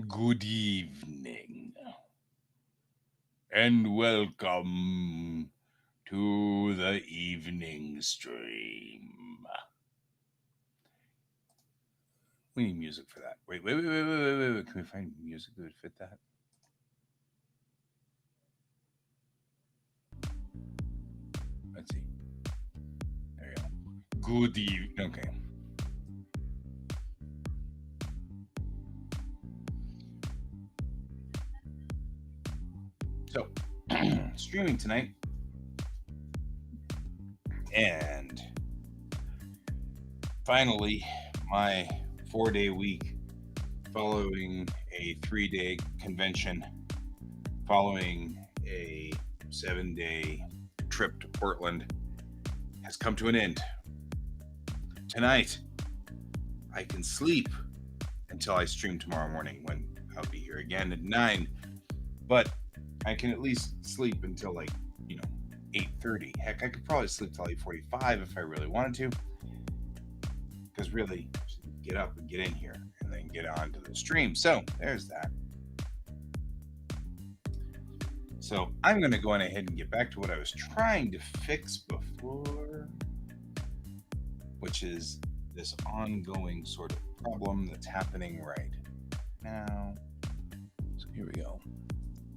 Good evening, and welcome to the evening stream. We need music for that. Wait. Can we find music that would fit that? Let's see. There you go. Good evening. Okay. So, streaming tonight, and finally, my 4-day week following a 3-day convention, following a 7-day trip to Portland, has come to an end. Tonight, I can sleep until I stream tomorrow morning when I'll be here again at 9. But I can at least sleep until 8:30. Heck, I could probably sleep till 8:45 if I really wanted to. Because really, just get up and get in here and then get on to the stream. So there's that. So I'm going to go on ahead and get back to what I was trying to fix before, which is this ongoing sort of problem that's happening right now. So here we go.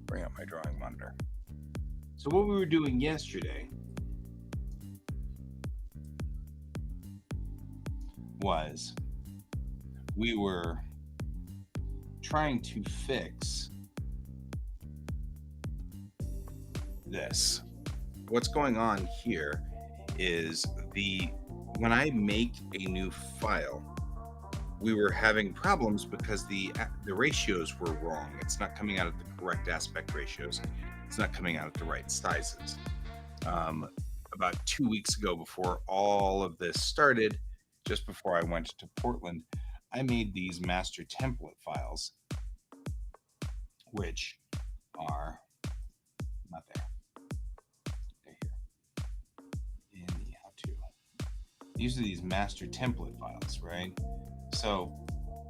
Bring up my drawing monitor. So what we were doing yesterday was we were trying to fix this. What's going on here is when I make a new file, we were having problems because the ratios were wrong. It's not coming out at the correct aspect ratios. It's not coming out at the right sizes. About 2 weeks ago, before all of this started, just before I went to Portland, I made these master template files, which are not there. They're here in the how-to. These are these master template files, right? So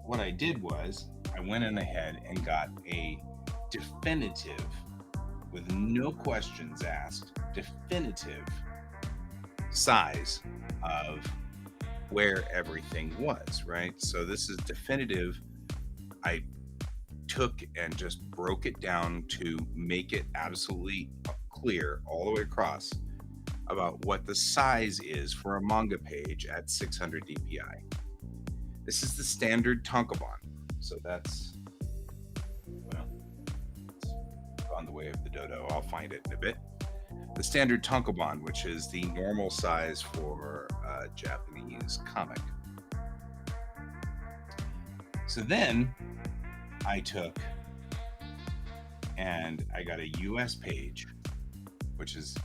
what I did was I went in ahead and got a definitive, with no questions asked, definitive size of where everything was, right? So this is definitive. I took and just broke it down to make it absolutely clear all the way across about what the size is for a manga page at 600 dpi. This is the standard tankobon. So that's, well, it's on the way of the dodo. I'll find it in a bit. The standard tankobon, which is the normal size for a Japanese comic. So then I took and I got a US page, which is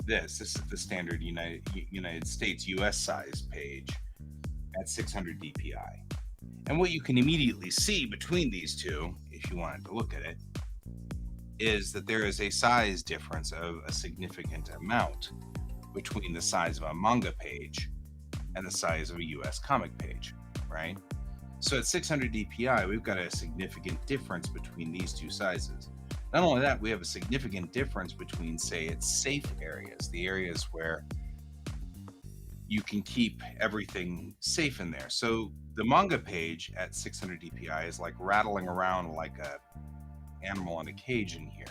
this. This is the standard United States US size page at 600 dpi. And what you can immediately see between these two, if you wanted to look at it, is that there is a size difference of a significant amount between the size of a manga page and the size of a US comic page, right? So at 600 dpi, we've got a significant difference between these two sizes. Not only that, we have a significant difference between, say, its safe areas, the areas where you can keep everything safe in there. So the manga page at 600 dpi is like rattling around like a animal in a cage in here.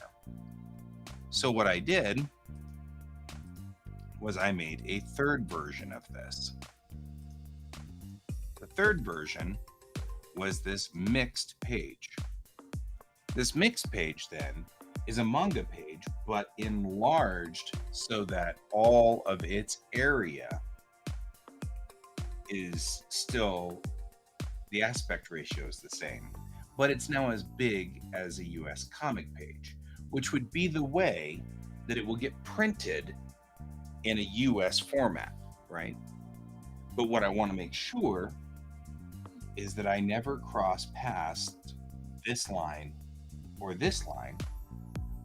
So what I did was I made a third version of this. The third version was this mixed page. This mixed page then is a manga page, but enlarged so that all of its area is still, the aspect ratio is the same, but it's now as big as a US comic page, which would be the way that it will get printed in a US format, right? But what I want to make sure is that I never cross past this line or this line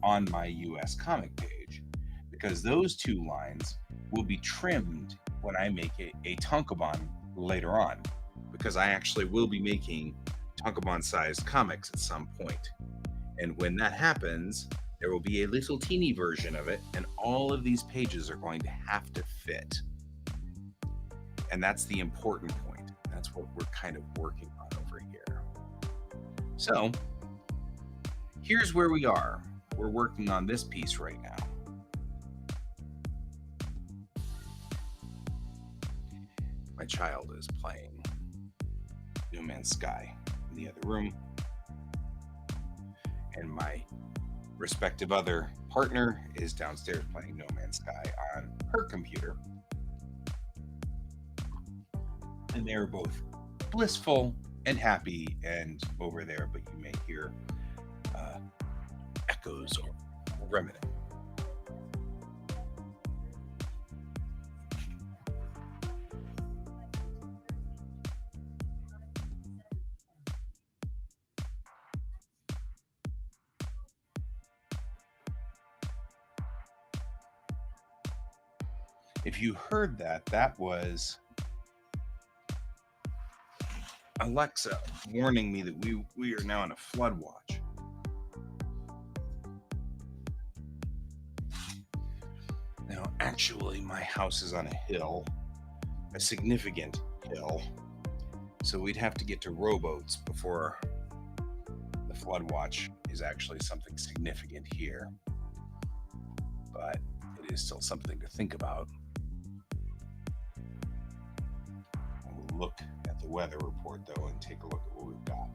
on my US comic page, because those two lines will be trimmed when I make a tankobon later on, because I actually will be making tankobon sized comics at some point. And when that happens, there will be a little teeny version of it, and all of these pages are going to have to fit. And that's the important point. That's what we're kind of working on over here. So here's where we are. We're working on this piece right now. My child is playing No Man's Sky in the other room, and my respective other partner is downstairs playing No Man's Sky on her computer. And they're both blissful and happy and over there, but you may hear echoes or remnant. If you heard that, that was Alexa warning me that we are now in a flood watch. Now, actually, my house is on a hill, a significant hill, so we'd have to get to rowboats before the flood watch is actually something significant here. But it is still something to think about. We'll look at the weather report, though, and take a look at what we've got.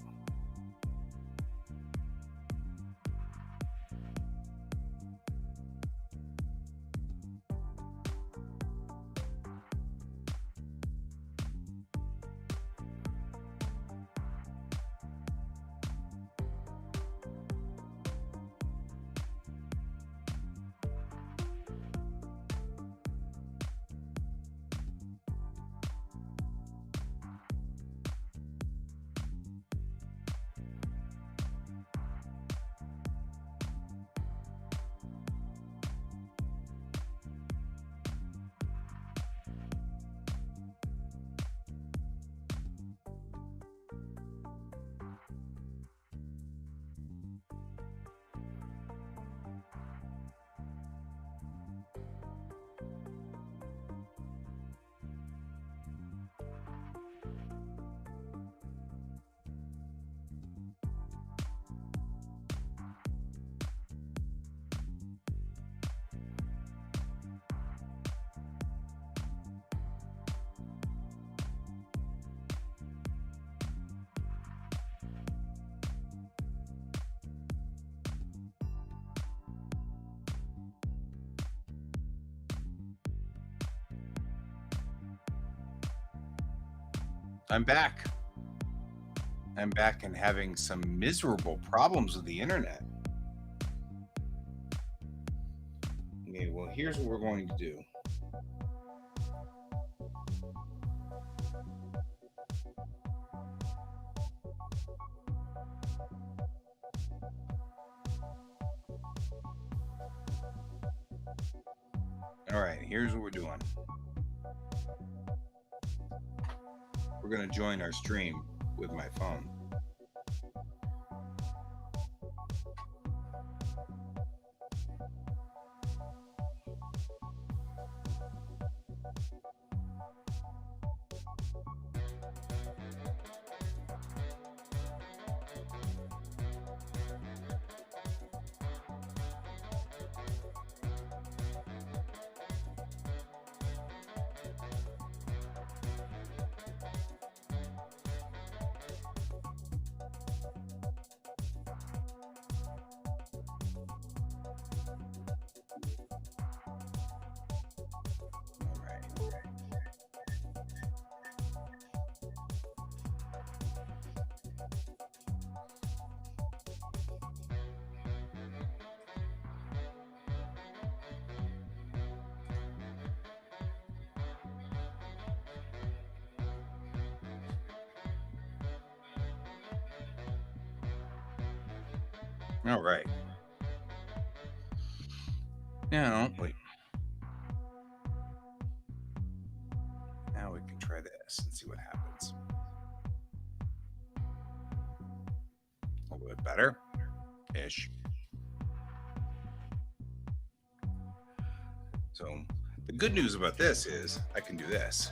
I'm back. I'm back and having some miserable problems with the internet. Okay, well, here's what we're going to do. All right, here's what we're doing. We're going to join our stream with my phone. All right. Now, wait. Now we can try this and see what happens. A little bit better ish. So, the good news about this is I can do this.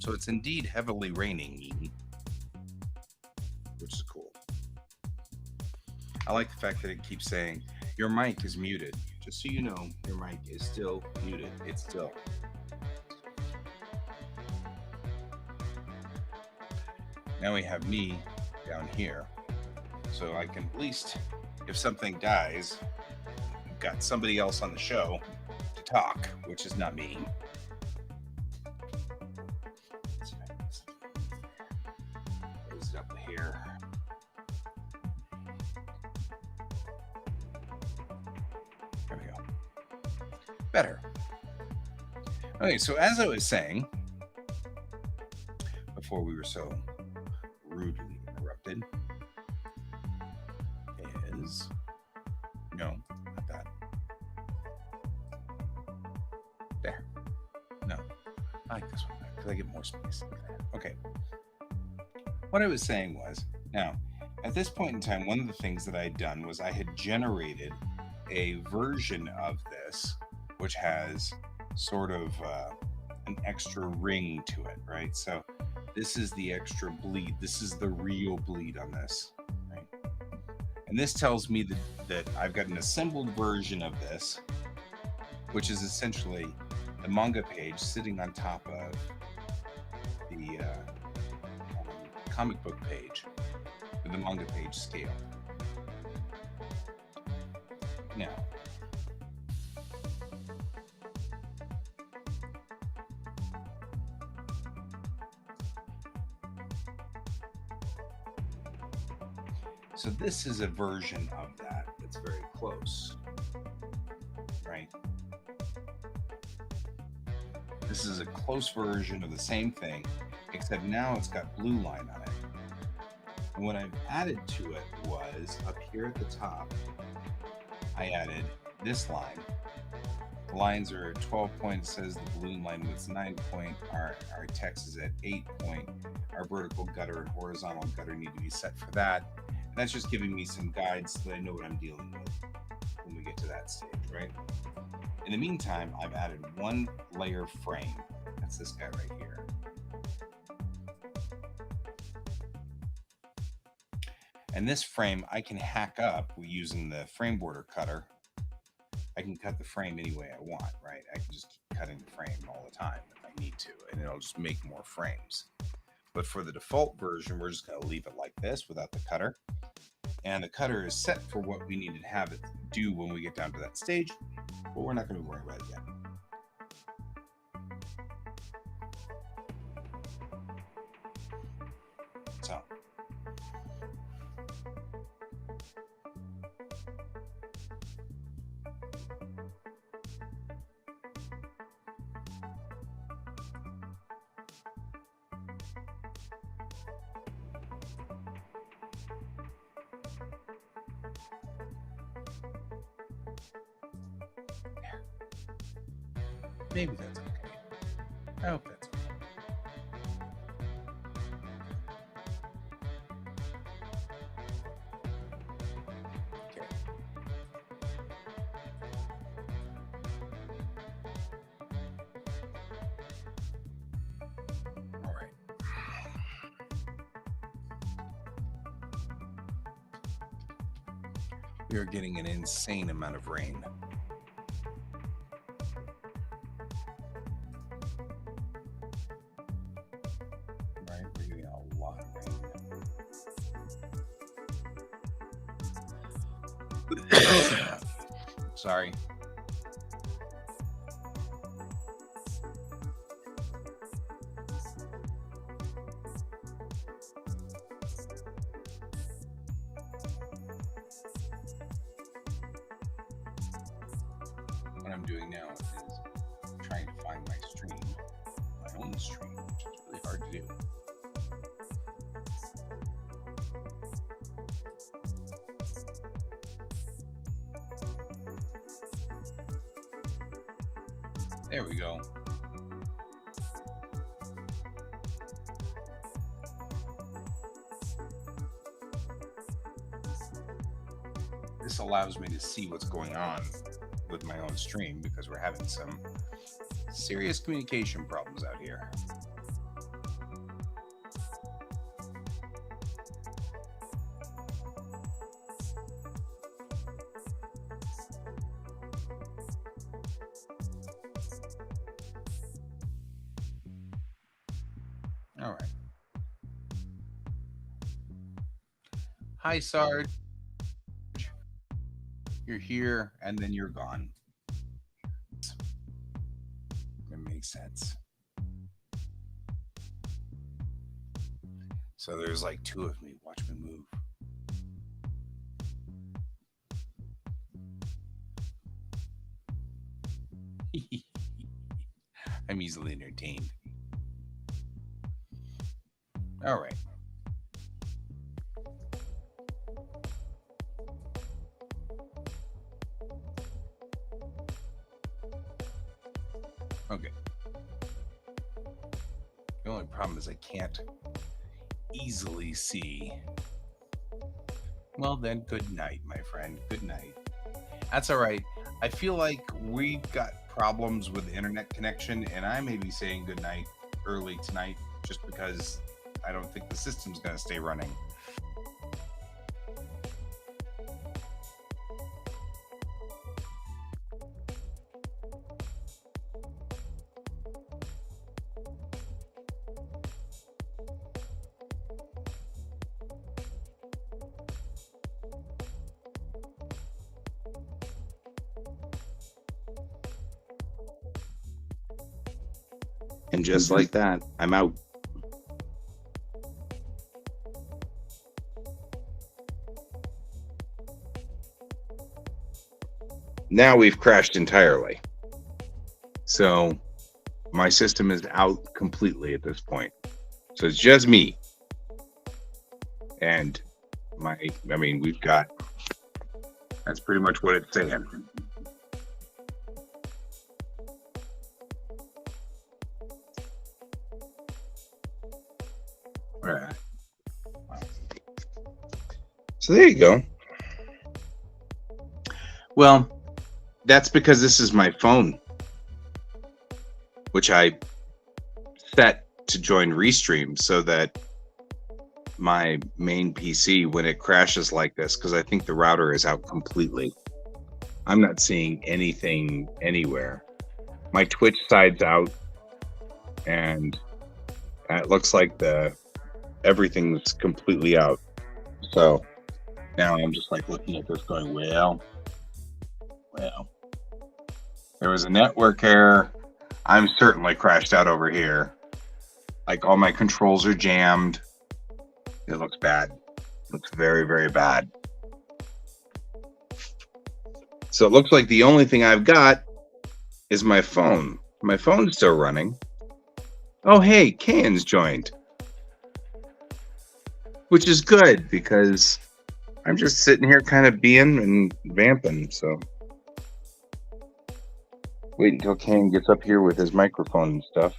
So it's indeed heavily raining, which is cool. I like the fact that it keeps saying your mic is muted. Just so you know, your mic is still muted. It's still. Now we have me down here. So I can at least, if something dies, I've got somebody else on the show to talk, which is not me. Close it up here. There we go. Better. Okay, so as I was saying, before we were so rudely interrupted, is no, not that. There. No, I like this one because I get more space. Okay. What I was saying was, now, at this point in time, one of the things that I had done was I had generated a version of this, which has sort of an extra ring to it, right? So this is the extra bleed. This is the real bleed on this, right? And this tells me that I've got an assembled version of this, which is essentially the manga page sitting on top of the comic book page with the manga page scale. Now, so this is a version of that that's very close, right? This is a close version of the same thing, except now it's got blue line on it. And what I've added to it was up here at the top, I added this line. The lines are 12 point, it says the balloon line width's 9 point, our text is at 8 point, our vertical gutter and horizontal gutter need to be set for that. And that's just giving me some guides so that I know what I'm dealing with when we get to that stage, right? In the meantime, I've added one layer frame. That's this guy right here. And this frame I can hack up using the frame border cutter. I can cut the frame any way I want, right? I can just keep cutting the frame all the time if I need to, and it'll just make more frames. But for the default version, we're just going to leave it like this without the cutter. And the cutter is set for what we need to have it do when we get down to that stage, but we're not going to worry about it yet. So. Maybe that's okay. I hope that's okay. Okay. All right. We are getting an insane amount of rain. Sorry. what I'm doing now is trying to find my stream, my own stream, which is really hard to do. There we go. This allows me to see what's going on with my own stream because we're having some serious communication problems out here. All right. Hi, Sarge. You're here and then you're gone. It makes sense. So there's like two of me. Watch me move. I'm easily entertained. All right. Okay. The only problem is I can't easily see. Well, then, good night, my friend. Good night. That's all right. I feel like we've got problems with the internet connection, and I may be saying good night early tonight just because I don't think the system's going to stay running. And just like that, I'm out. Now we've crashed entirely. So my system is out completely at this point. So it's just me. And we've got, that's pretty much what it's saying. All right. So there you go. Well, that's because this is my phone, which I set to join Restream so that my main PC, when it crashes like this, because I think the router is out completely, I'm not seeing anything anywhere. My Twitch side's out, and it looks like everything's completely out. So now I'm just like looking at this going, well, there was a network error. I'm certainly crashed out over here. Like all my controls are jammed. It looks bad. It looks very, very bad. So it looks like the only thing I've got is my phone. My phone's still running. Oh, hey, Kane's joined. Which is good because I'm just sitting here kind of being and vamping, so. Wait until Kane gets up here with his microphone and stuff.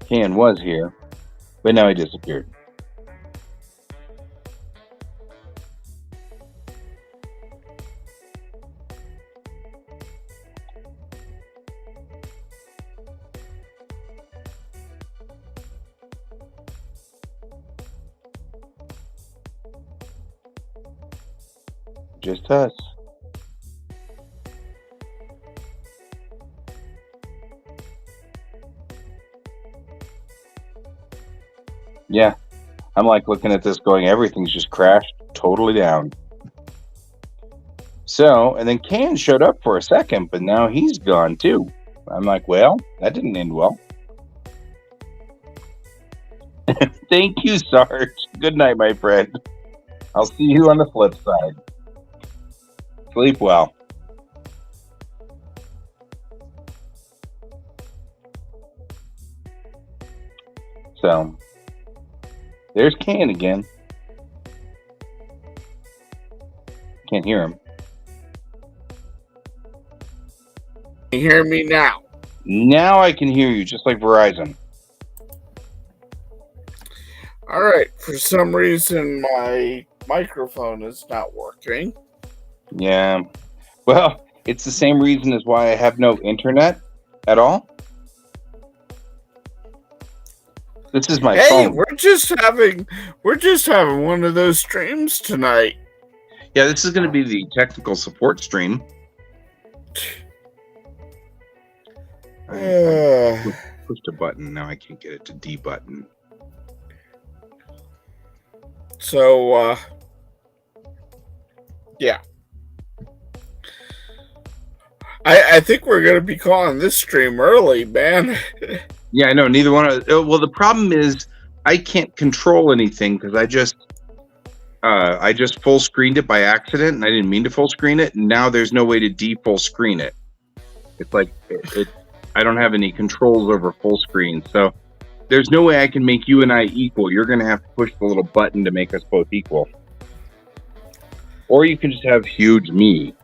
Kane was here, but now he disappeared. Just us. Yeah, I'm like looking at this going, everything's just crashed totally down. So, and then Can showed up for a second, but now he's gone too. I'm like, well, that didn't end well. Thank you, Sarge. Good night, my friend. I'll see you on the flip side. Sleep well. So, there's Can again. Can't hear him. Can you hear me now? Now I can hear you, just like Verizon. All right. For some reason, my microphone is not working. Yeah. Well, it's the same reason as why I have no internet at all. This is my Hey, phone. we're just having one of those streams tonight. Yeah, this is going to be the technical support stream. I pushed a button. Now I can't get it to D button. So, yeah. I think we're going to be calling this stream early, man. Yeah, I know. Neither one of. Well, the problem is I can't control anything because I just full screened it by accident, and I didn't mean to full screen it. And now there's no way to de-full screen it. It's like it I don't have any controls over full screen, so there's no way I can make you and I equal. You're going to have to push the little button to make us both equal, or you can just have huge me.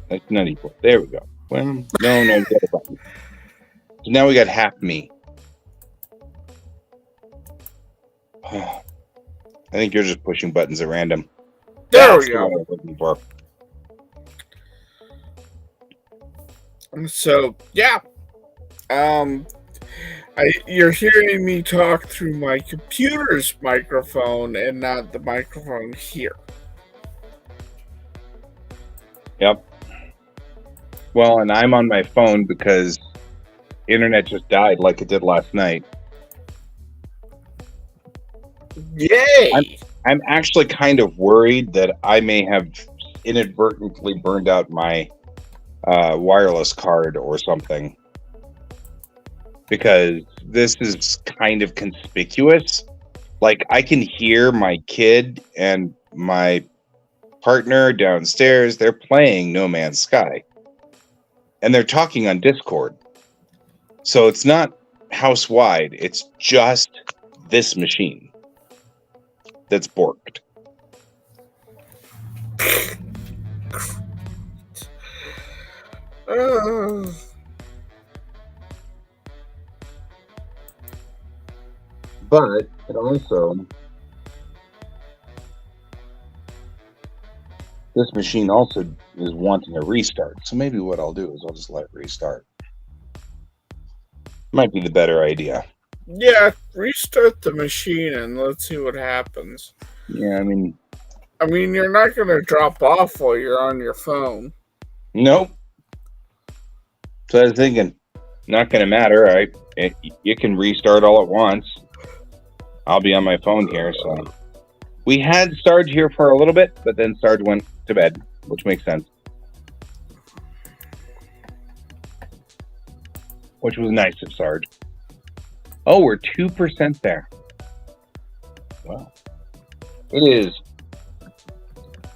That's not equal. There we go. Well, no, you got a button. So now we got half me. I think you're just pushing buttons at random. There That's we go. what I was looking for. So, yeah. You're hearing me talk through my computer's microphone and not the microphone here. Yep. Well, and I'm on my phone because internet just died like it did last night. Yay! I'm actually kind of worried that I may have inadvertently burned out my wireless card or something, because this is kind of conspicuous. Like, I can hear my kid and my partner downstairs. They're playing No Man's Sky, and they're talking on Discord. So it's not house-wide. It's just this machine that's borked. But it also, this machine also is wanting a restart. So maybe what I'll do is I'll just let it restart. Might be the better idea. Yeah, restart the machine and let's see what happens. Yeah, I mean, you're not going to drop off while you're on your phone. Nope. So I was thinking, not going to matter. You can restart all at once. I'll be on my phone here. So we had Sarge here for a little bit, but then Sarge went to bed, which makes sense. Which was nice of Sarge. Oh, we're 2% there. Wow. It is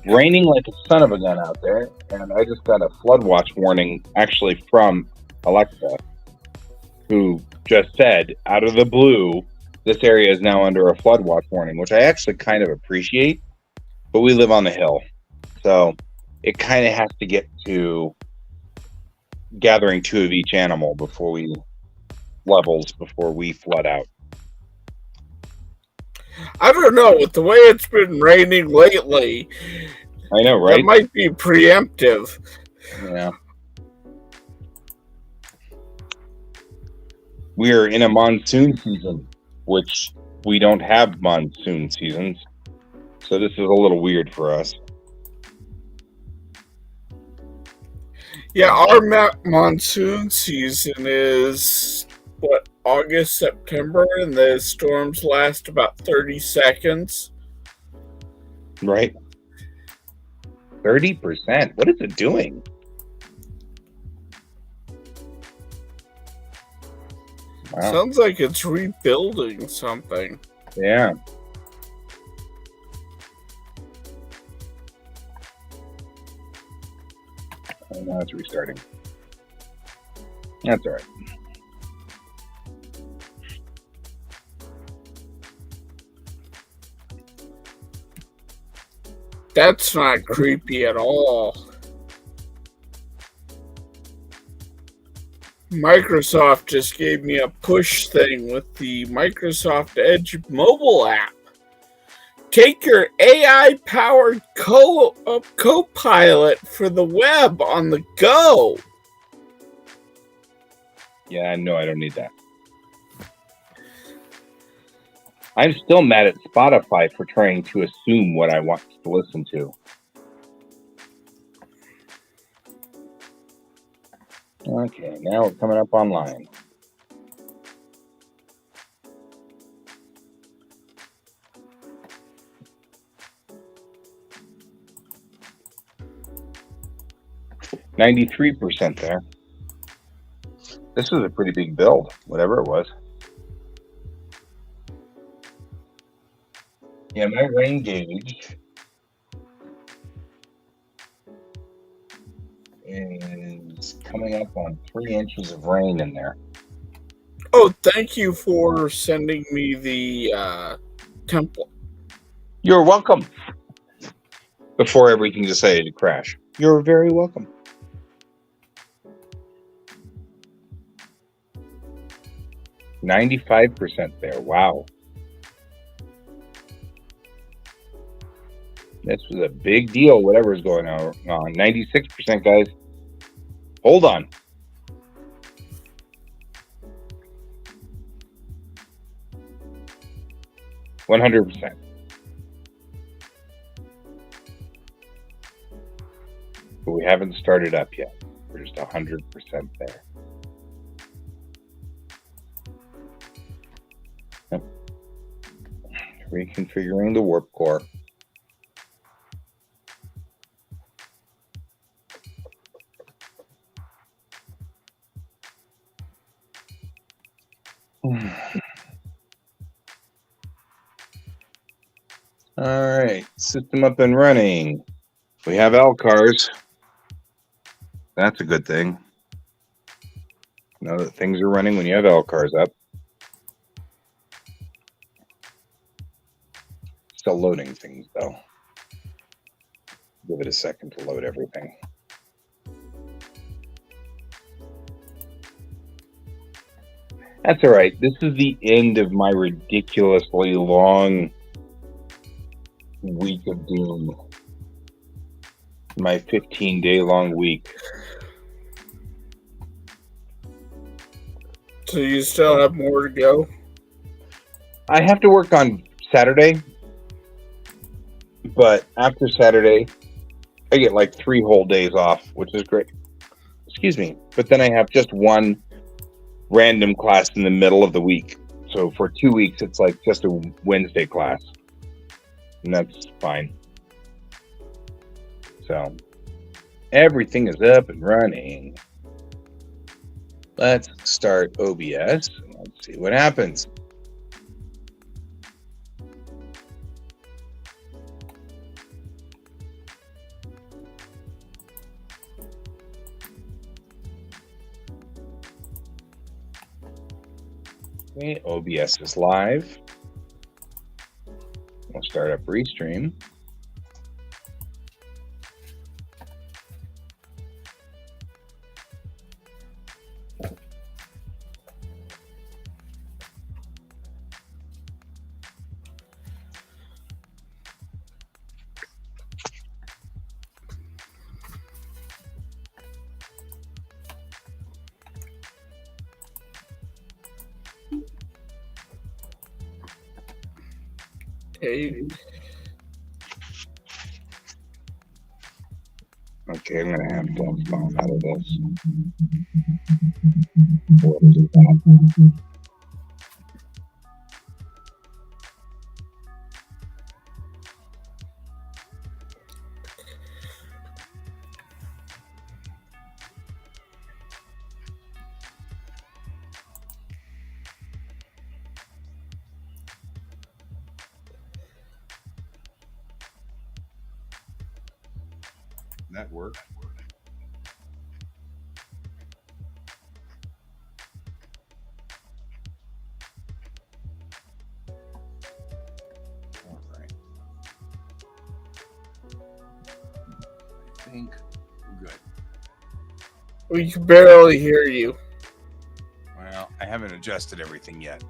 raining like a son of a gun out there, and I just got a flood watch warning actually from Alexa, who just said, out of the blue, this area is now under a flood watch warning, which I actually kind of appreciate, but we live on the hill, so it kind of has to get to gathering 2 of each animal before we flood out. I don't know, with the way it's been raining lately, I know, right? That might be preemptive. Yeah. We're in a monsoon season, which we don't have monsoon seasons. So this is a little weird for us. Yeah, our monsoon season is, August, September, and the storms last about 30 seconds. Right. 30%? What is it doing? Wow. Sounds like it's rebuilding something. Yeah. And now it's restarting. That's all right. That's not creepy at all. Microsoft just gave me a push thing with the Microsoft Edge mobile app. Take your AI-powered co-pilot for the web on the go. Yeah, no, I don't need that. I'm still mad at Spotify for trying to assume what I want to listen to. Okay, now we're coming up online. %93 there. This was a pretty big build, whatever it was. Yeah, my rain gauge is coming up on 3 inches of rain in there. Oh, thank you for sending me the template. You're welcome. Before everything decided to crash. You're very welcome. %95 there. Wow. This was a big deal, whatever's going on. 96%, guys. Hold on. %100. But we haven't started up yet. We're just 100% there. Yep. Reconfiguring the warp core. All right, system up and running. We have LCARs. That's a good thing. Know that things are running when you have LCARs up. Still loading things though. Give it a second to load everything. That's all right. This is the end of my ridiculously long week of doom. My 15-day long week. So you still have more to go? I have to work on Saturday, but after Saturday, I get like 3 whole days off, which is great. Excuse me. But then I have just one random class in the middle of the week. So for 2 weeks, it's like just a Wednesday class. And that's fine. So everything is up and running. Let's start OBS. Let's see what happens. Okay, OBS is live. We'll start up Restream. Okay, I'm gonna have to phone out of this. What is that? That work? All right. I think we're good. We can barely hear you. Well, I haven't adjusted everything yet.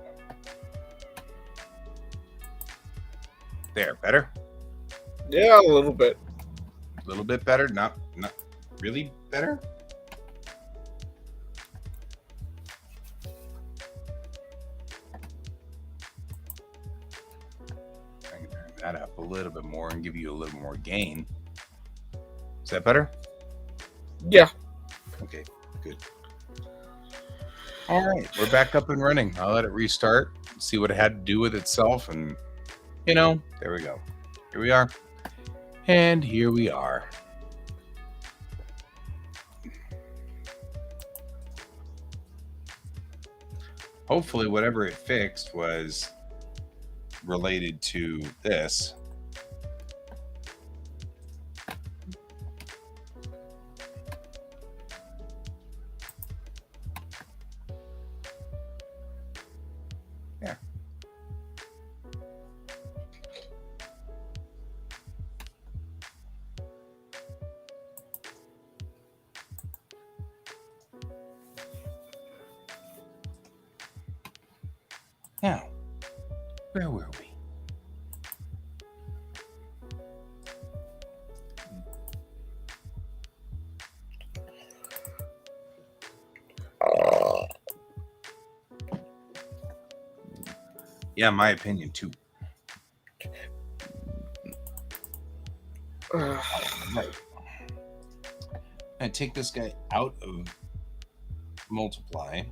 There, better? Yeah, a little bit. A little bit better? Not really better? I can turn that up a little bit more and give you a little more gain. Is that better? Yeah. Okay, good. All right, we're back up and running. I'll let it restart, see what it had to do with itself, and there we go. Here we are. And here we are. Hopefully, whatever it fixed was related to this. Yeah. Now, where were we? Yeah, my opinion too. Right. I take this guy out of multiply.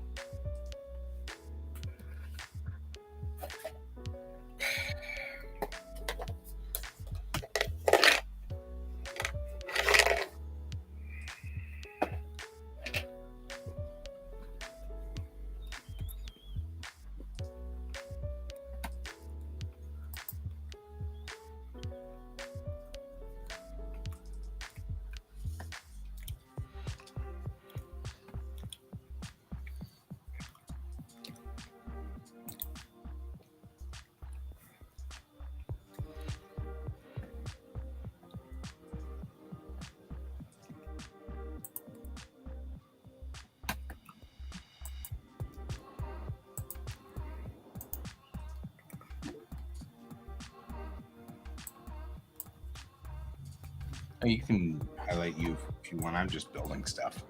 You can highlight you if you want. I'm just building stuff.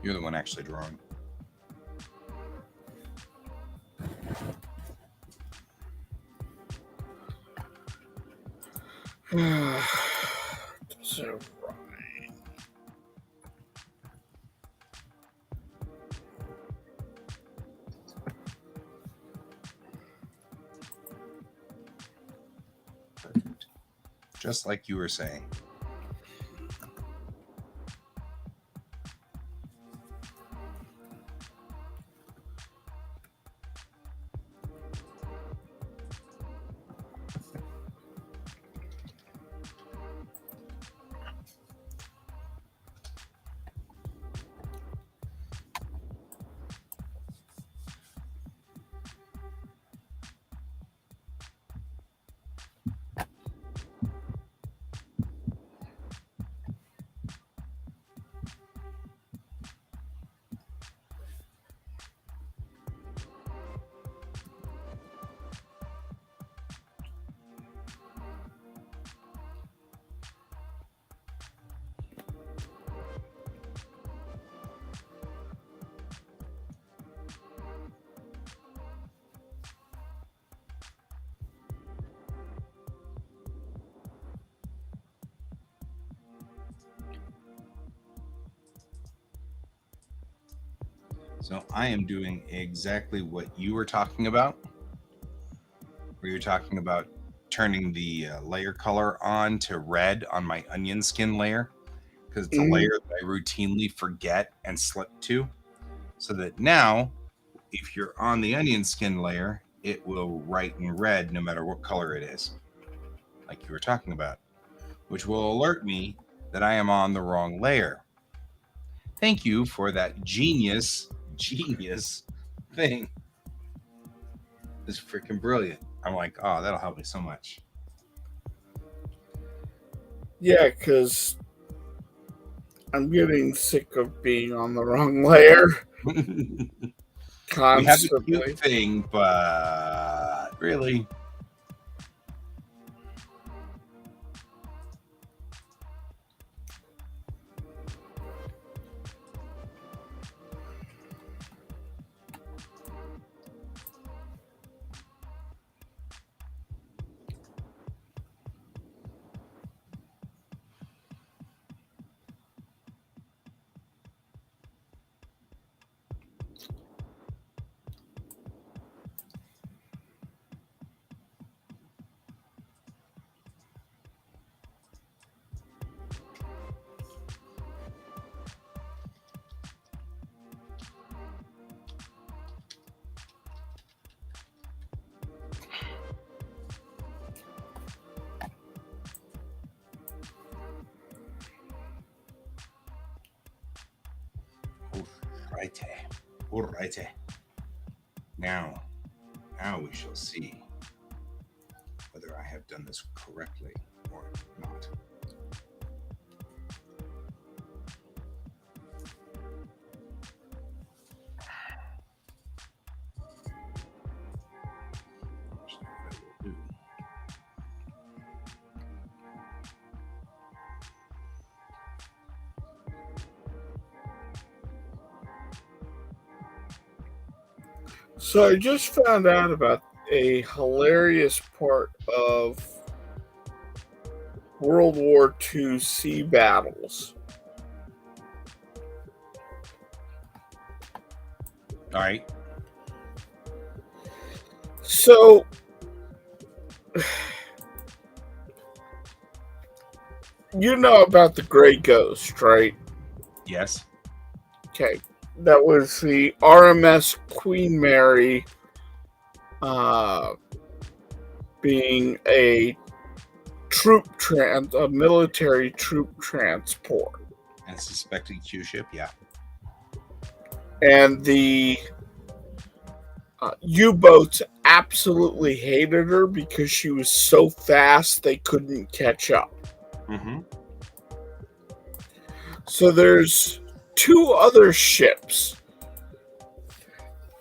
You're the one actually drawing. So, Perfect. Just like you were saying. So I am doing exactly what you were talking about, where you're talking about turning the layer color on to red on my onion skin layer, because it's a layer that I routinely forget and slip to, so that now, if you're on the onion skin layer, it will write in red no matter what color it is, like you were talking about, which will alert me that I am on the wrong layer. Thank you for that genius thing. It's freaking brilliant. I'm like, oh, that'll help me so much. Yeah, because I'm getting sick of being on the wrong layer We have a constantly. cute thing, but really. Alrighty. Now we shall see whether I have done this correctly or not. So I just found out about a hilarious part of World War II sea battles. All right. So you know about the Grey Ghost, right? Yes. Okay. That was the RMS Queen Mary being a military troop transport. And suspected Q ship, yeah. And the U-boats absolutely hated her because she was so fast they couldn't catch up. Mm-hmm. So there's two other ships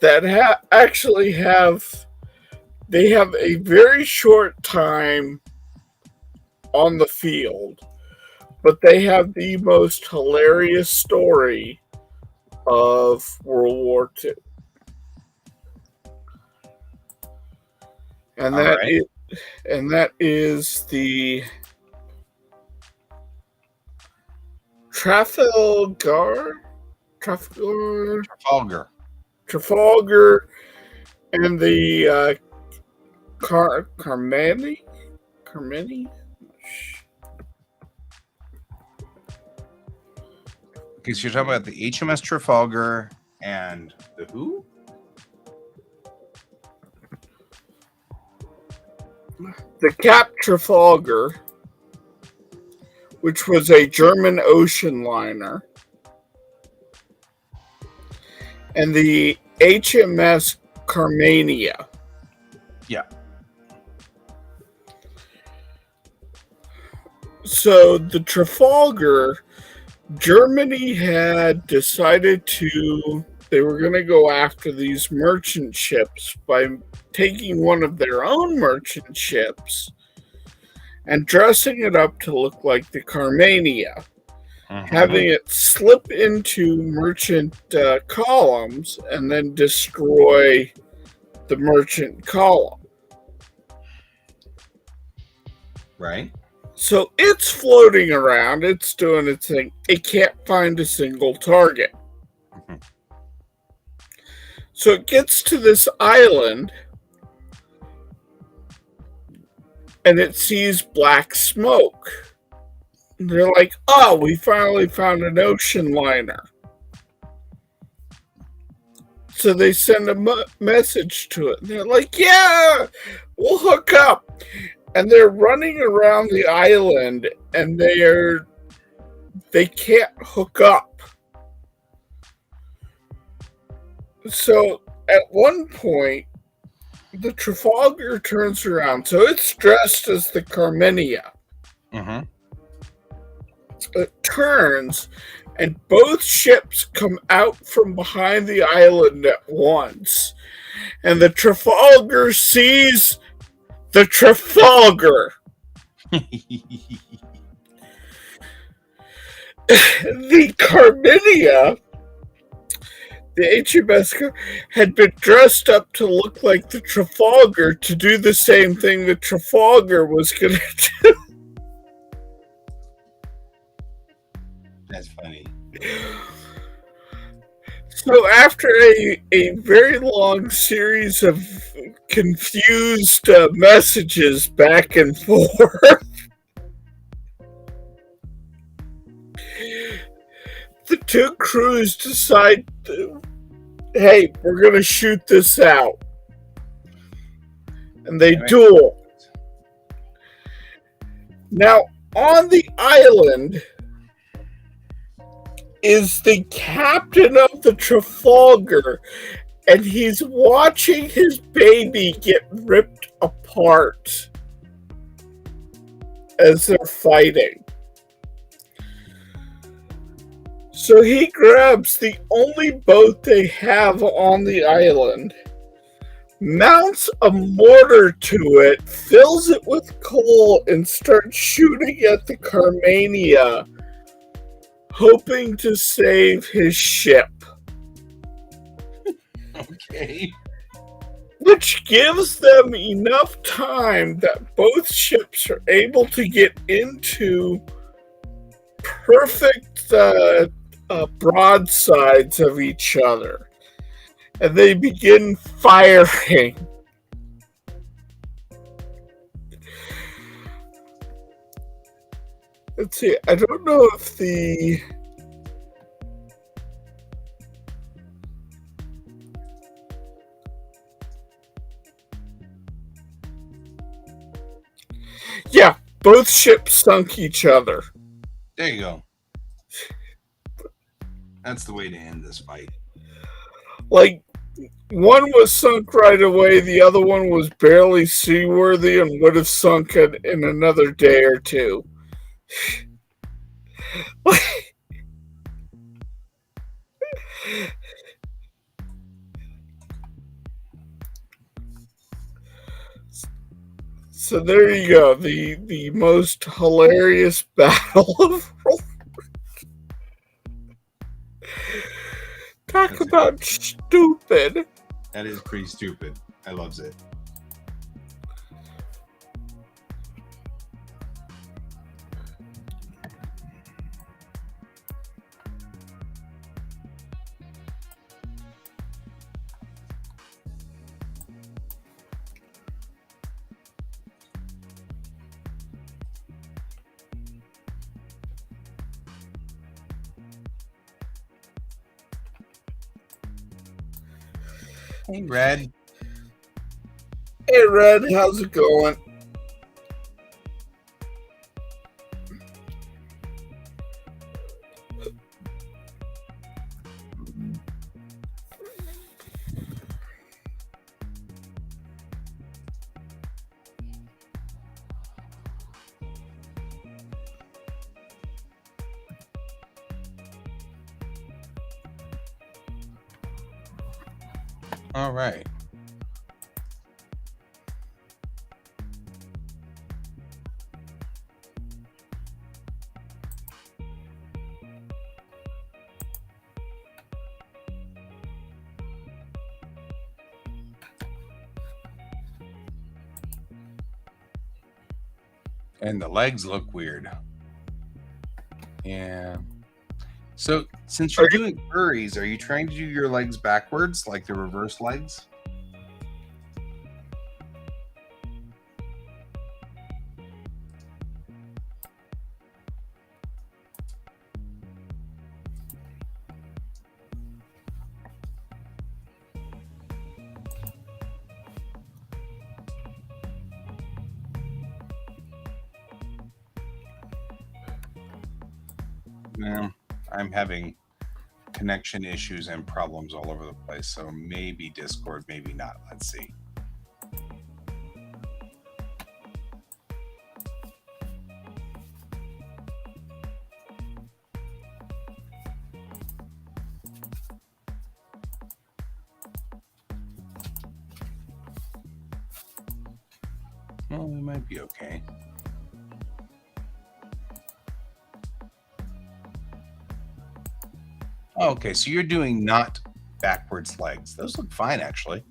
that actually have a very short time on the field, but they have the most hilarious story of World War II. And that is the Trafalgar, and the Carmany. Okay, so you're talking about the HMS Trafalgar and the who? The Cap Trafalgar, which was a German ocean liner, and the HMS Carmania. Yeah. So the Trafalgar, Germany had decided they were going to go after these merchant ships by taking one of their own merchant ships and dressing it up to look like the Carmania, having it slip into merchant columns and then destroy the merchant column. Right. So it's floating around, it's doing its thing. It can't find a single target. Mm-hmm. So it gets to this island and it sees black smoke. And they're like, oh, we finally found an ocean liner. So they send a message to it. And they're like, yeah, we'll hook up. And they're running around the island and they're they can't hook up. So at one point, the Trafalgar turns around. So it's dressed as the Carmenia. Mm-hmm. It turns, and both ships come out from behind the island at once. And the Trafalgar sees the Trafalgar. The Carmenia, the HMS, had been dressed up to look like the Trafalgar to do the same thing the Trafalgar was going to do. That's funny. So after a very long series of confused messages back and forth, the two crews decide, hey, we're going to shoot this out. And they duel. Now, on the island is the captain of the Trafalgar, and he's watching his baby get ripped apart as they're fighting. So he grabs the only boat they have on the island, mounts a mortar to it, fills it with coal, and starts shooting at the Carmania, hoping to save his ship. Okay. Which gives them enough time that both ships are able to get into perfect broadsides of each other. And they begin firing. Let's see, I don't know if the... Yeah, both ships sunk each other. There you go. That's the way to end this fight. Like, one was sunk right away, the other one was barely seaworthy and would have sunk in another day or two. So there you go, the most hilarious battle of World War II. Talk about stupid. That is pretty stupid. I loves it. Hey, Red. Hey, Red, how's it going? All right. And the legs look weird. Yeah. So, since you're doing furries, are you trying to do your legs backwards, like the reverse legs? Well, I'm having connection issues and problems all over the place, so maybe Discord, maybe not. Let's see. Well, it might be okay. Oh, okay, so you're doing not backwards legs. Those look fine, actually.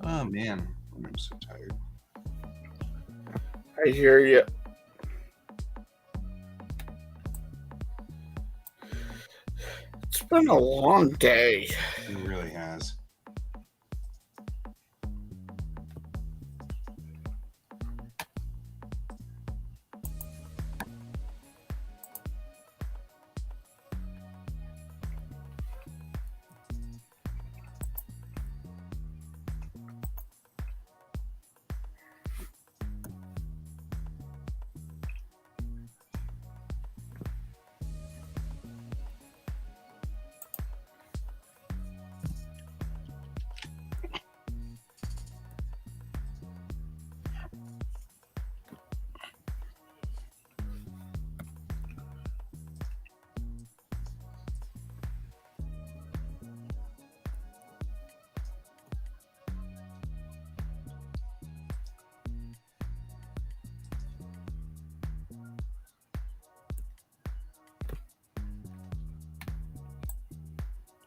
Oh man, I'm so tired. I hear you. It's been a long day. It really has.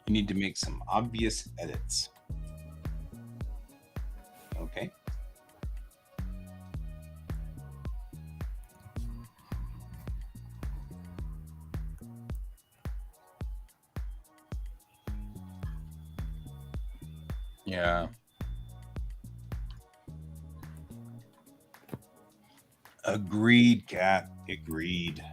You need to make some obvious edits. Okay. Yeah. Agreed, Kat. Agreed.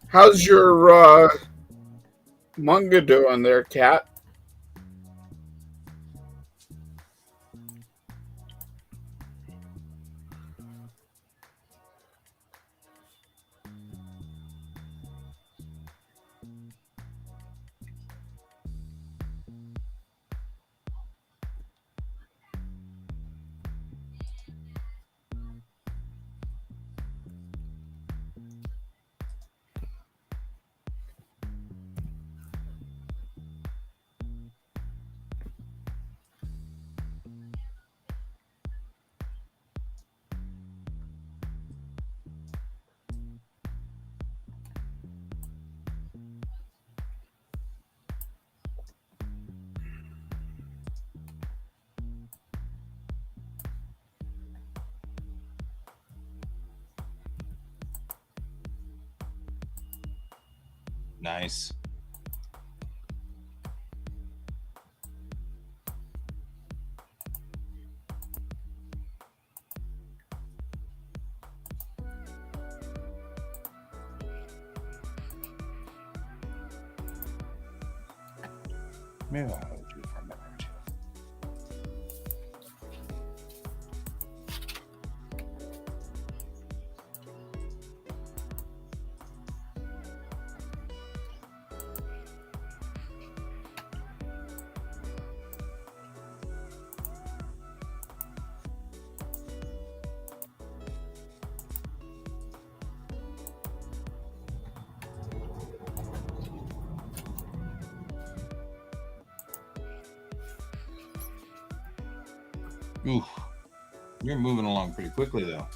How's your manga doing there, Kat? Nice. Maybe I'll hold you for a minute or two. Oof. You're moving along pretty quickly, though.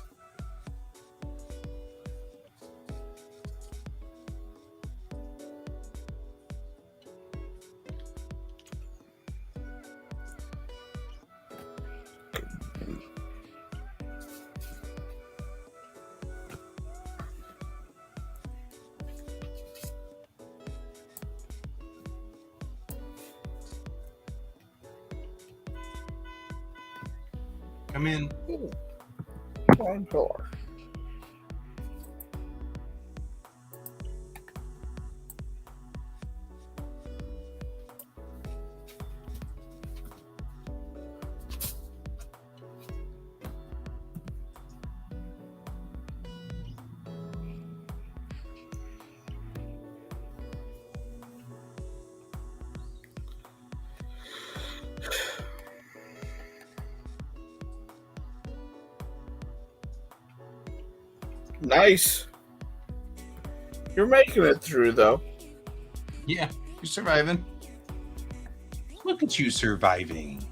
Come in. Ooh. Wrong door. Nice. You're making it through, though. Yeah, you're surviving. Look at you surviving.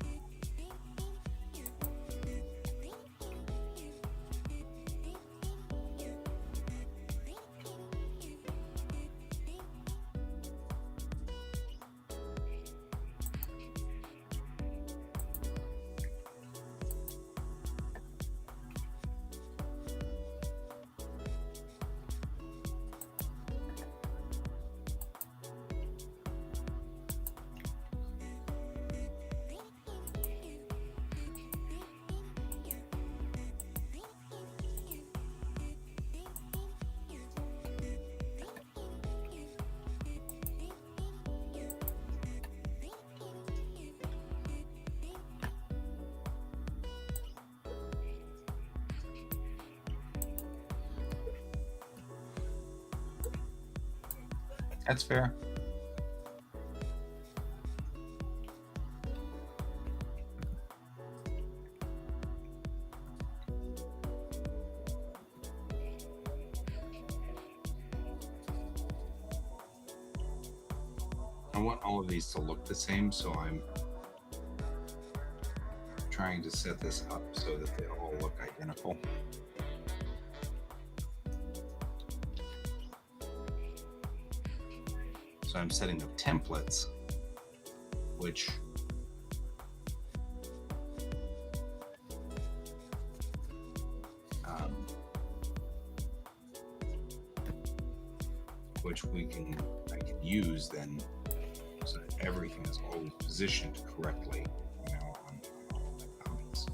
That's fair. I want all of these to look the same, so I'm trying to set this up so that they all look identical. So I'm setting up templates, which I can use then, so that everything is always positioned correctly, you know, on all the comments.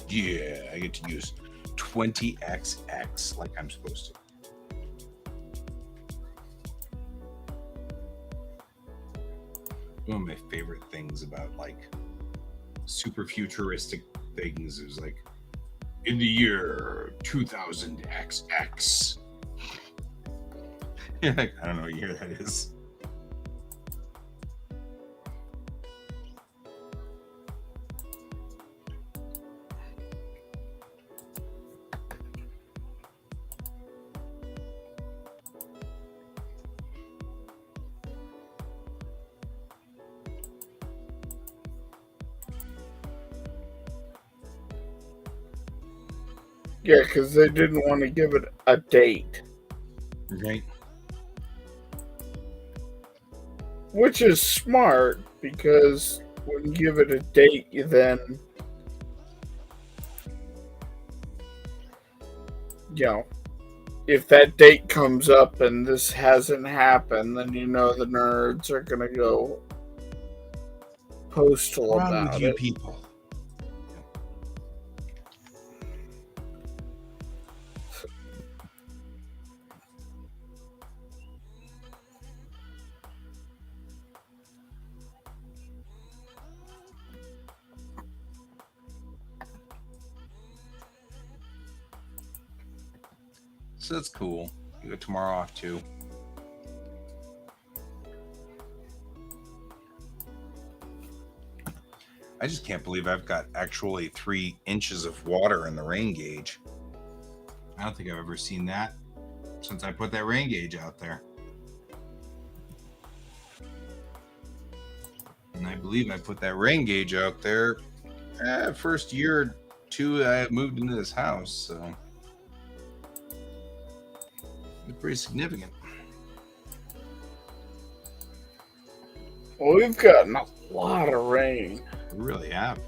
Yeah, I get to use 20xx like I'm supposed to. One of my favorite things about like super futuristic things is like in the year 2000xx. Yeah, like, I don't know what year that is. Yeah, because they didn't want to give it a date. Right. Which is smart, because when you give it a date, you then, you know, if that date comes up and this hasn't happened, then you know the nerds are gonna go postal What's wrong with about you it. people? So that's cool. You got tomorrow off too. I just can't believe I've got actually 3 inches of water in the rain gauge. I don't think I've ever seen that since I put that rain gauge out there. And I believe I put that rain gauge out there first year or two I moved into this house, so it's pretty significant. Well, we've gotten a lot of rain. We really have.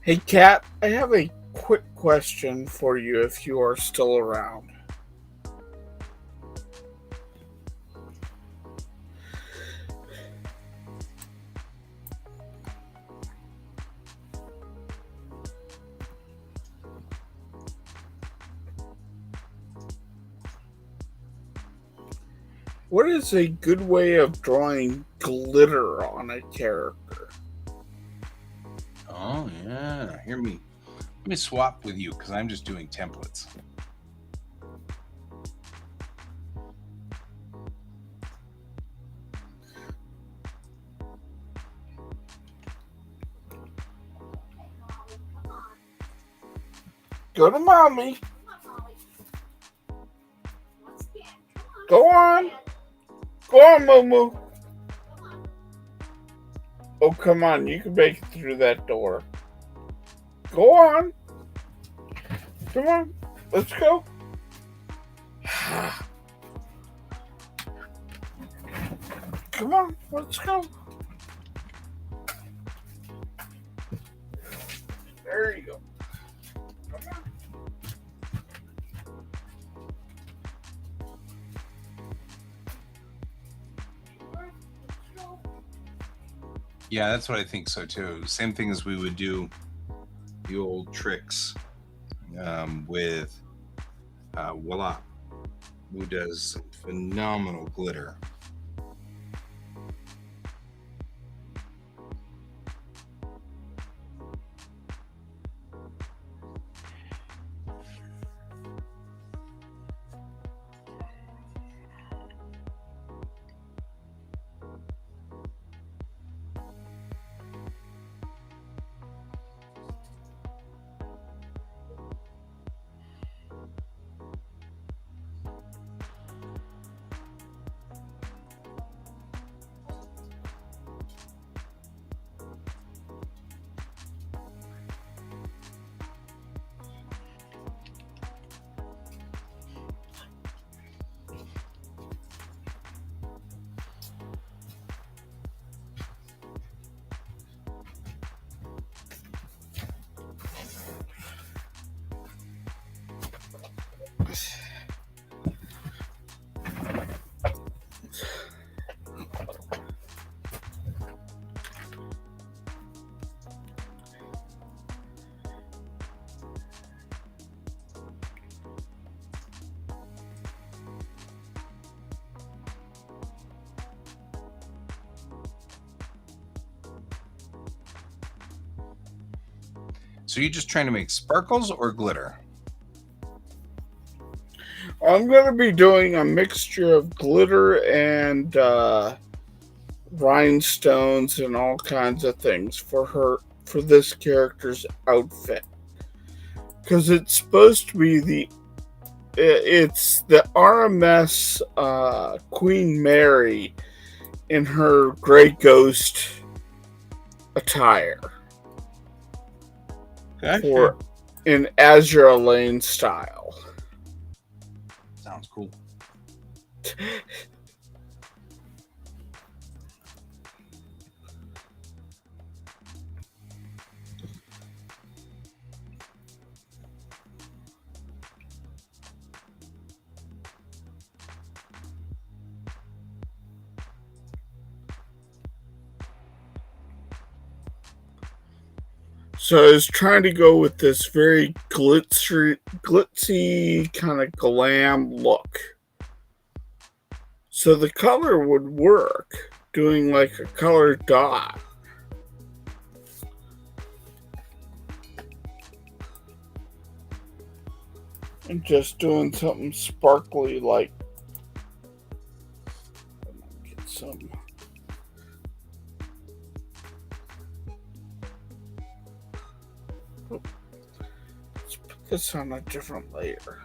Hey, Kat, I have a quick question for you if you are still around. What is a good way of drawing glitter on a character? Oh yeah, hear me. Let me swap with you because I'm just doing templates. Go to mommy. Go on. Go on, Moo. Oh, come on. You can make it through that door. Go on. Come on. Let's go. Come on. Let's go. There you go. Come on. Yeah, that's what I think so too. Same thing as we would do the old tricks with Voila, who does some phenomenal glitter. So you're just trying to make sparkles or glitter? I'm going to be doing a mixture of glitter and rhinestones and all kinds of things for this character's outfit, because it's supposed to be it's the RMS Queen Mary in her Grey Ghost attire. Gotcha. For in Azure Lane style. Sounds cool. So I was trying to go with this very glitzy kind of glam look. So the color would work, doing like a color dot. And just doing something sparkly like, get some. Let's put this on a different layer.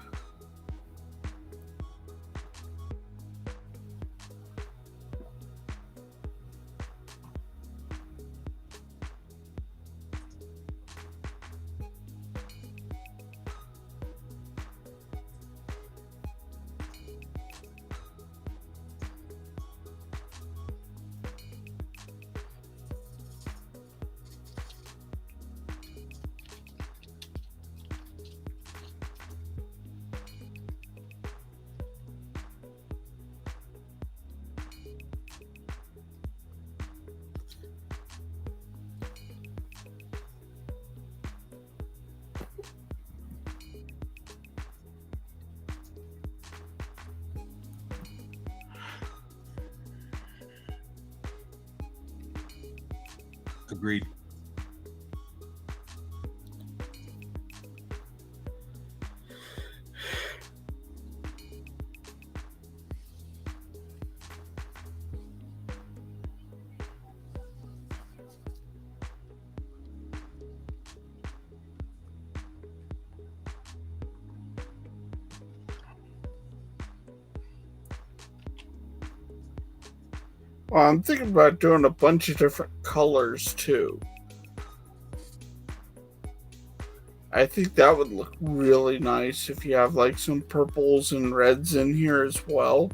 Agreed. Well, I'm thinking about doing a bunch of different colors too. I think that would look really nice if you have like some purples and reds in here as well.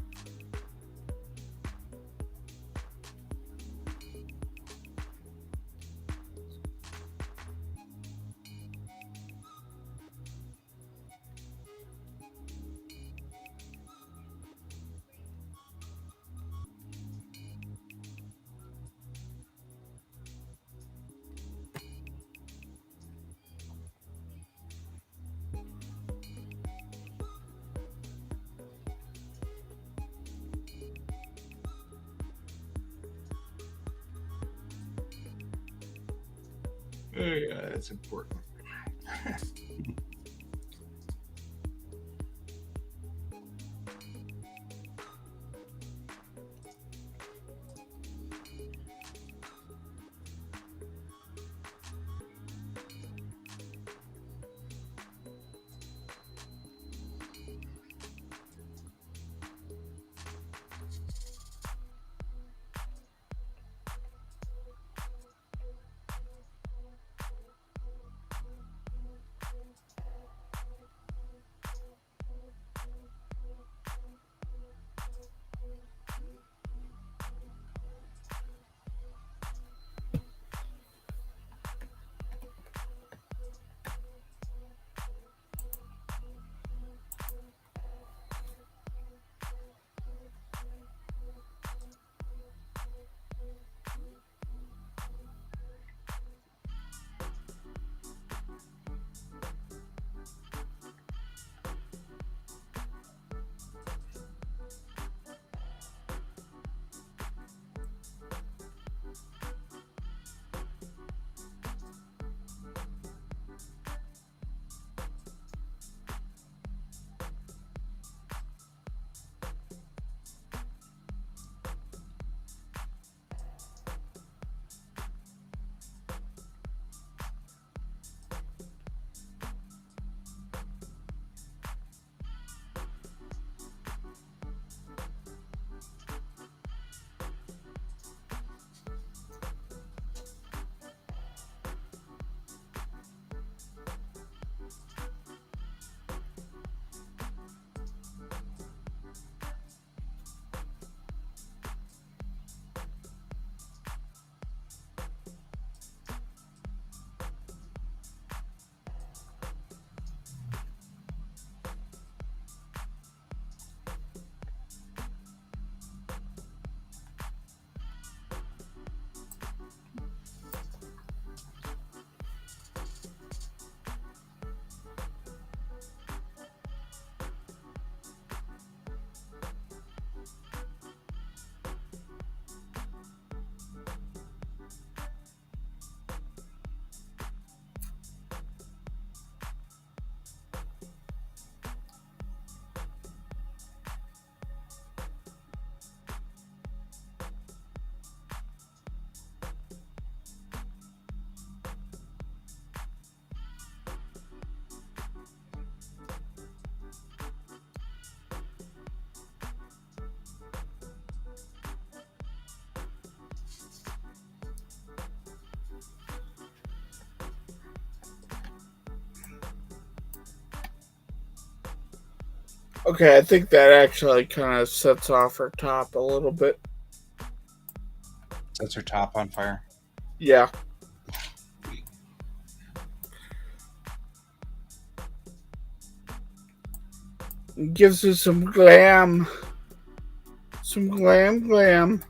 Yeah, that's important. Okay, I think that actually kind of sets off her top a little bit. Sets her top on fire. Yeah. It gives us some glam. Some glam.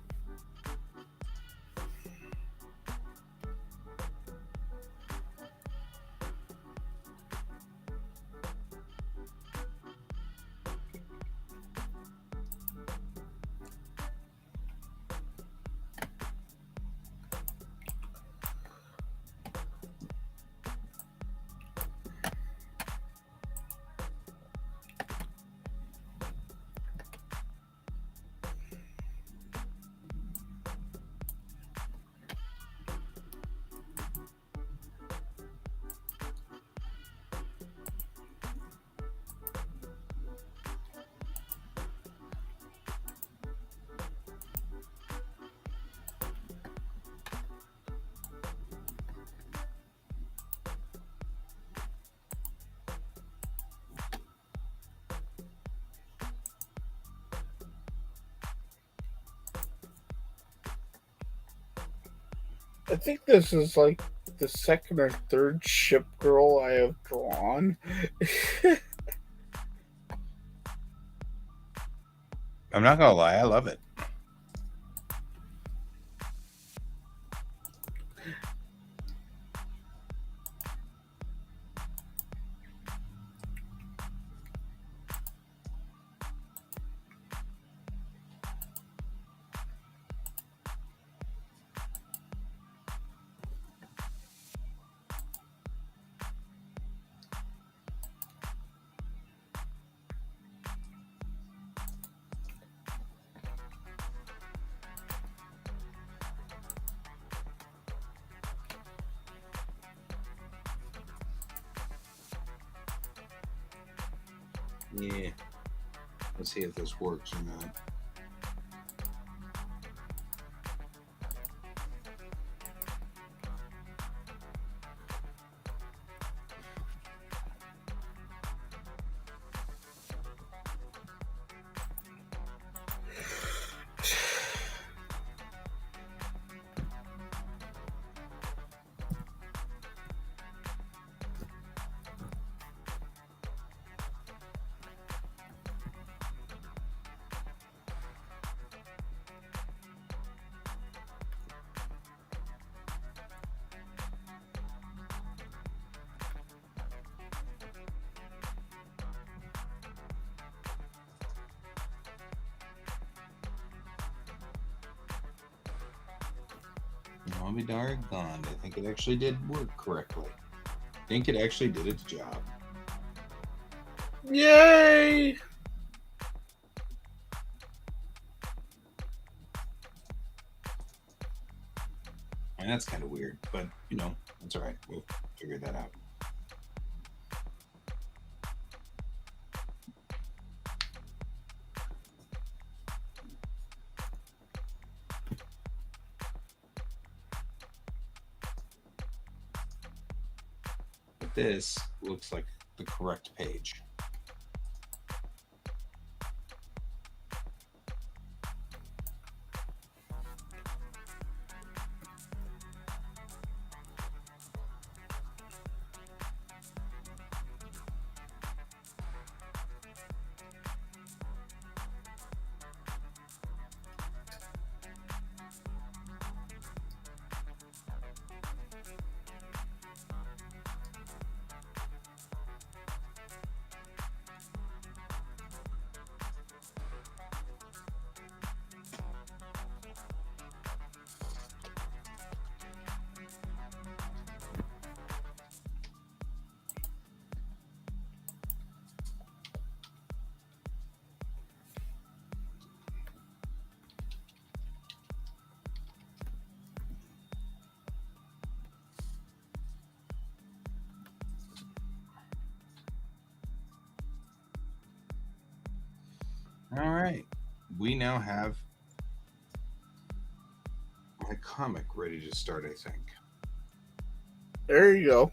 I think this is like the second or third ship girl I have drawn. I'm not gonna lie, I love it. Yeah. Let's see if this works or not. I'll be doggone. I think it actually did work correctly. I think it actually did its job. Yay! And that's kind of weird, but you know, that's all right. We'll figure that out. But this looks like the correct page. All right. We now have my comic ready to start, I think. There you go.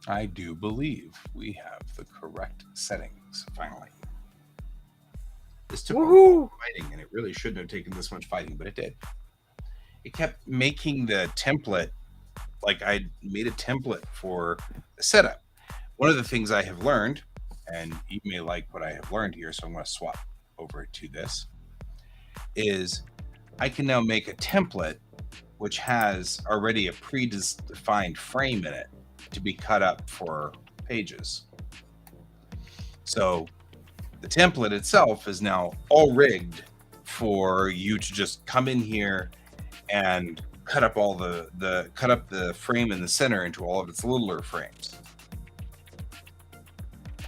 I do believe we have the correct settings finally. This took a lot Woohoo! of fighting, and it really shouldn't have taken this much fighting, but it did. It kept making the template, like I made a template for the setup. One of the things I have learned, and you may like what I have learned here, so I'm going to swap over to this, is I can now make a template which has already a predefined frame in it to be cut up for pages. So the template itself is now all rigged for you to just come in here and cut up all cut up the frame in the center into all of its littler frames.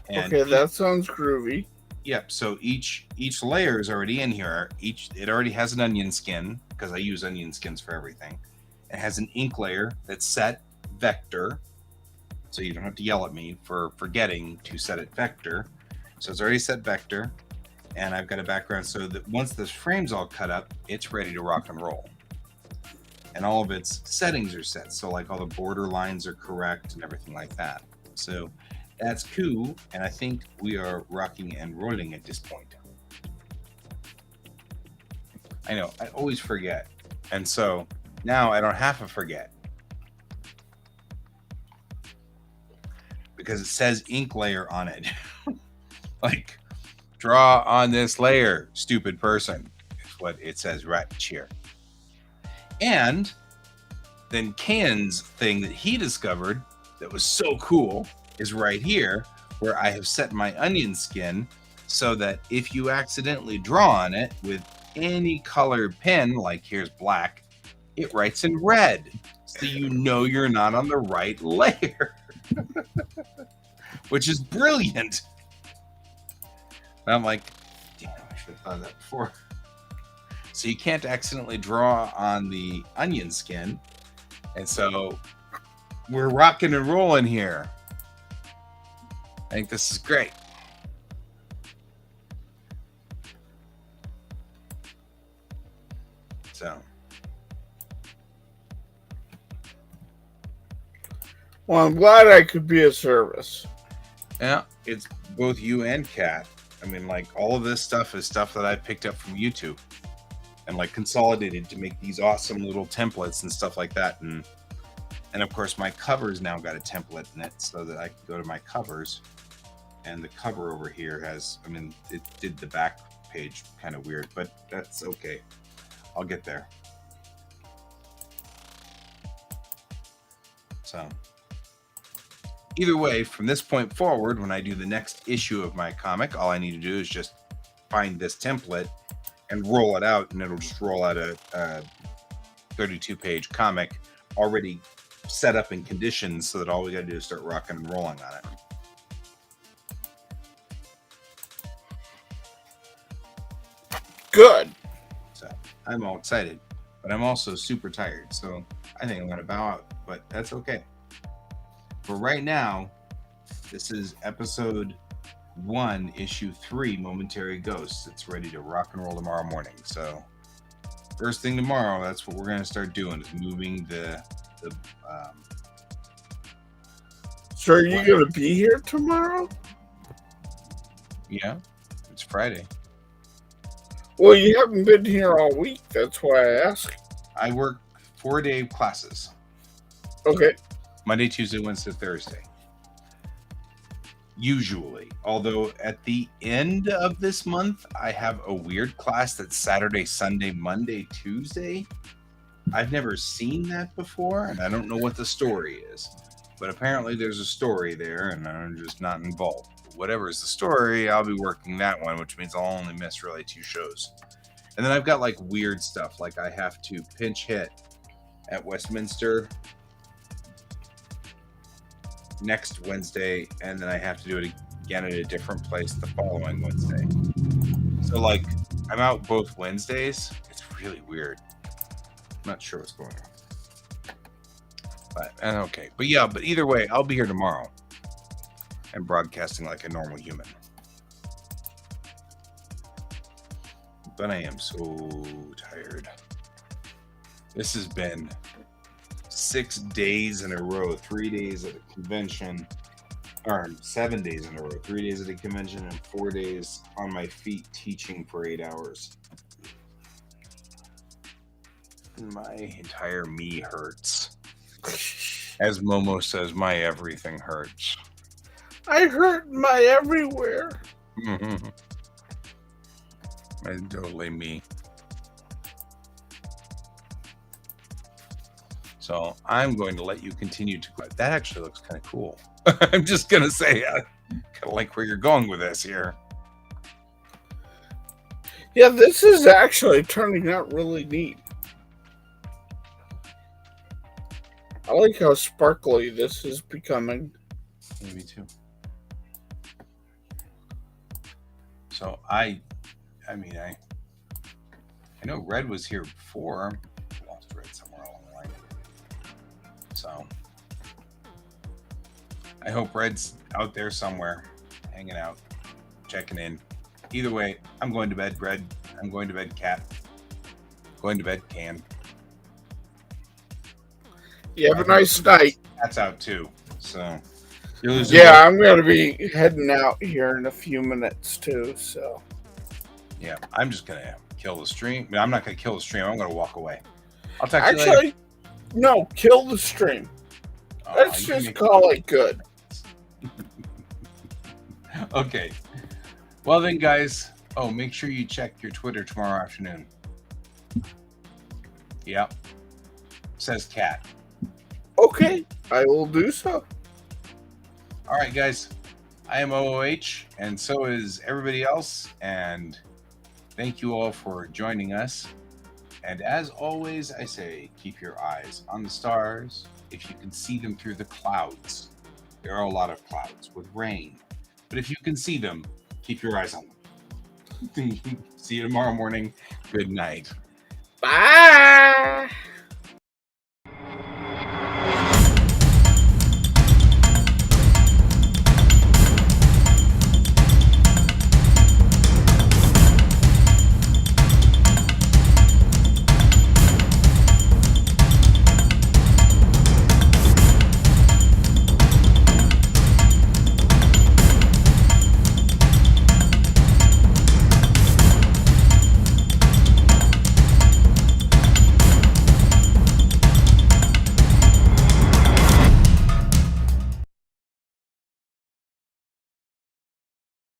And Okay, that sounds groovy. Yep. So each layer is already in here. It already has an onion skin because I use onion skins for everything. It has an ink layer that's set vector, so you don't have to yell at me for forgetting to set it vector. So it's already set vector, and I've got a background so that once this frame's all cut up, it's ready to rock and roll. And all of its settings are set, so like all the border lines are correct and everything like that. So that's cool, and I think we are rocking and rolling at this point. I know, I always forget. And so now I don't have to forget. Because it says ink layer on it. Like, draw on this layer, stupid person, is what it says right here. And then Ken's thing that he discovered that was so cool is right here, where I have set my onion skin so that if you accidentally draw on it with any colored pen, like here's black, it writes in red, so you know you're not on the right layer. Which is brilliant. And I'm like, damn, I should have thought of that before. So you can't accidentally draw on the onion skin. And so we're rocking and rolling here. I think this is great. So. Well, I'm glad I could be of service. Yeah, it's both you and Kat. I mean, like, all of this stuff is stuff that I picked up from YouTube and like consolidated to make these awesome little templates and stuff like that. And of course, my covers now got a template in it so that I can go to my covers. And the cover over here has, I mean, it did the back page kind of weird, but that's okay. I'll get there. So either way, from this point forward, when I do the next issue of my comic, all I need to do is just find this template and roll it out, and it'll just roll out a 32-page comic already set up in conditions so that all we got to do is start rocking and rolling on it. Good. So I'm all excited, but I'm also super tired, so I think I'm going to bow out, but that's okay. For right now, this is episode 1, issue 3, Momentary Ghosts. It's ready to rock and roll tomorrow morning. So first thing tomorrow, that's what we're going to start doing, is moving the So are you going to be here tomorrow? yeah, it's Friday. Well, you haven't been here all week. That's why I asked. I work 4-day classes. Okay. Monday, Tuesday, Wednesday, Thursday. Usually. Although at the end of this month, I have a weird class that's Saturday, Sunday, Monday, Tuesday. I've never seen that before, and I don't know what the story is. But apparently there's a story there, and I'm just not involved. But whatever is the story, I'll be working that one, which means I'll only miss really 2 shows. And then I've got like weird stuff, like I have to pinch hit at Westminster next Wednesday, and then I have to do it again at a different place the following Wednesday. So like I'm out both Wednesdays. It's really weird. I'm not sure what's going on. But okay. But yeah, but either way, I'll be here tomorrow and broadcasting like a normal human. But I am so tired. This has been 6 days in a row, 3 days at a convention, or 7 days in a row, 3 days at a convention and 4 days on my feet teaching for 8 hours. My entire me hurts. As Momo says, my everything hurts. I hurt my everywhere. And totally me. So I'm going to let you continue to. That actually looks kind of cool. I'm just gonna say, I kind of like where you're going with this here. Yeah, this is actually turning out really neat. I like how sparkly this is becoming. Yeah, me too. So I know Red was here before. I lost Red somewhere along the line. So I hope Red's out there somewhere, hanging out, checking in. Either way, I'm going to bed, Red. I'm going to bed, Cat. Going to bed, Can. You have a nice night. Cat's out too. So you're losing. Yeah, I'm going to be heading out here in a few minutes too. So yeah, I'm just gonna kill the stream. I'm not gonna kill the stream. I'm gonna walk away. I'll talk to you later. actually, no, kill the stream. Let's just call it good. Okay. Well then, guys. Oh, make sure you check your Twitter tomorrow afternoon. Yep. Says Cat. Okay, I will do so. All right, guys. I am OOH, and so is everybody else. And thank you all for joining us. And as always, I say, keep your eyes on the stars if you can see them through the clouds. There are a lot of clouds with rain. But if you can see them, keep your eyes on them. See you tomorrow morning. Good night. Bye.